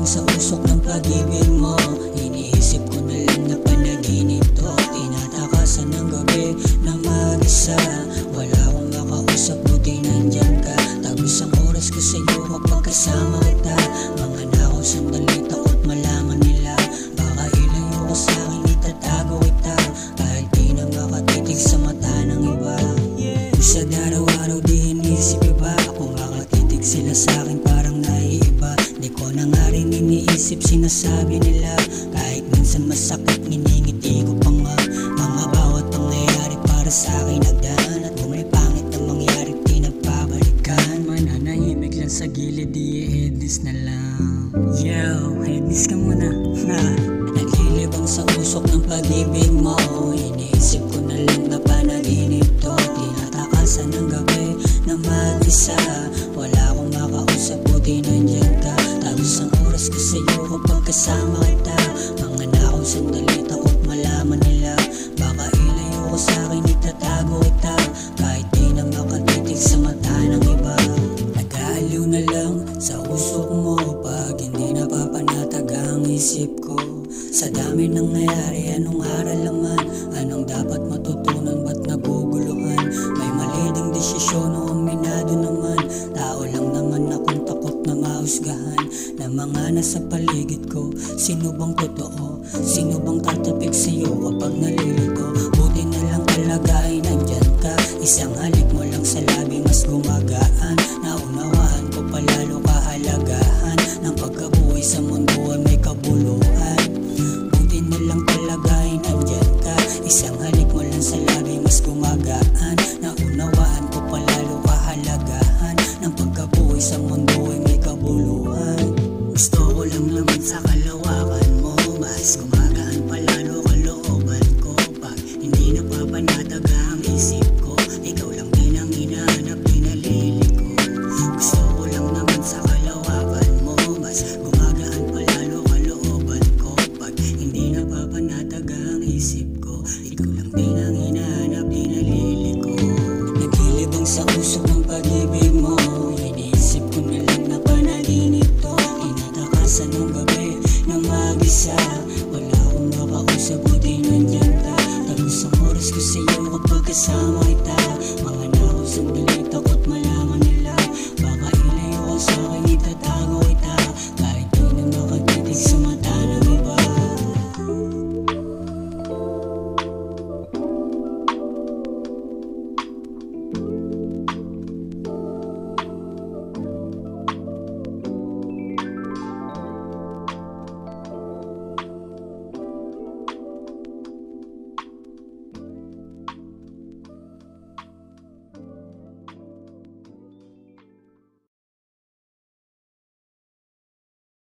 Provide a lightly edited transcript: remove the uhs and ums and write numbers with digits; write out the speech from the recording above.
Sa usok ng pag-ibig mo, iniisip ko na lang na panaginip to. Tinatakasan ng gabi na mag-isa, wala akong makausap, buti nandyan ka. Tagos ang oras ko sa'yo kapag kasama kita. Mga nakaw sandali, takot malaman nila. Baka ilayo ka sa'kin, itatago kita. Kahit di na makatitig sa mata ng iba. Sa araw-araw di inisip iba, kung makatitig sila sa'kin parang naiiba. Di ko na nga rin iniisip sinasabi nila. Kahit minsan masakit, nginingiti ko pa nga. Mga bawat pangyayari para sa'kin nagdaan. At kung may pangit na mangyari, pinagpabalikan. Mananahimik lang sa gilid, di headless na lang. Yo, headless ka muna. Naglilibang sa usok ng pag-ibig mo, iniisip ko na lang na panaginip to. Tinatakasan ng gabi na mag-isa, wala akong makausap, buti nandyan ka. Tagos ang oras ko sa'yo kapag kasama kita. Mga nakaw sandali, takot malaman nila. Baka ilayo ko sa'kin, itatago kita. Kahit di na makatitig sa mata ng iba. Nag-aaliw na lang sa usok mo pag hindi napapanatag ang isip ko. Sa dami ng nangyayari, anong aral naman? Anong dapat matutunan, ba't naguguluhan? May mali ding desisyon o aminado naman. Tao lang naman akong takot na mahusgahan na mga nasa paligid ko. Sino bang totoo? Sino bang tatapik sa'yo kapag nalilito? Buti na lang talaga ay nandyan ka. Isang halik mo lang sa labi mas gumagaan. Naunawaan ko palalo kahalagahan ng pagkabuhay sa mundo ay may kabuluhan. Buti na lang talaga ay nandyan ka. Isang halik mo lang sa labi mas gumagaan. Naunawaan ko palalo kahalagahan ng pagkabuhay sa mundo ay may kabuluhan. Gusto ko lang naman sa kalawakan mo, mas gumagaan palalo kalooban ko. Pag hindi napapanatag ang isip ko, ikaw lang din ang hinahanap, pinaliliko. Gusto ko lang naman sa kalawakan mo, mas gumagaan palalo kalooban ko. Pag hindi napapanatag ang isip ko, ikaw lang din ang hinahanap, pinaliliko. Naglilibang sa usok ng pag-ibig mo, iniisip ko na lang na panaginip to. Tinatakasan ng gabi na mag-isa, wala akong makausap, buti nandyan ka. Tagos ang oras ko sa'yo kapag kasama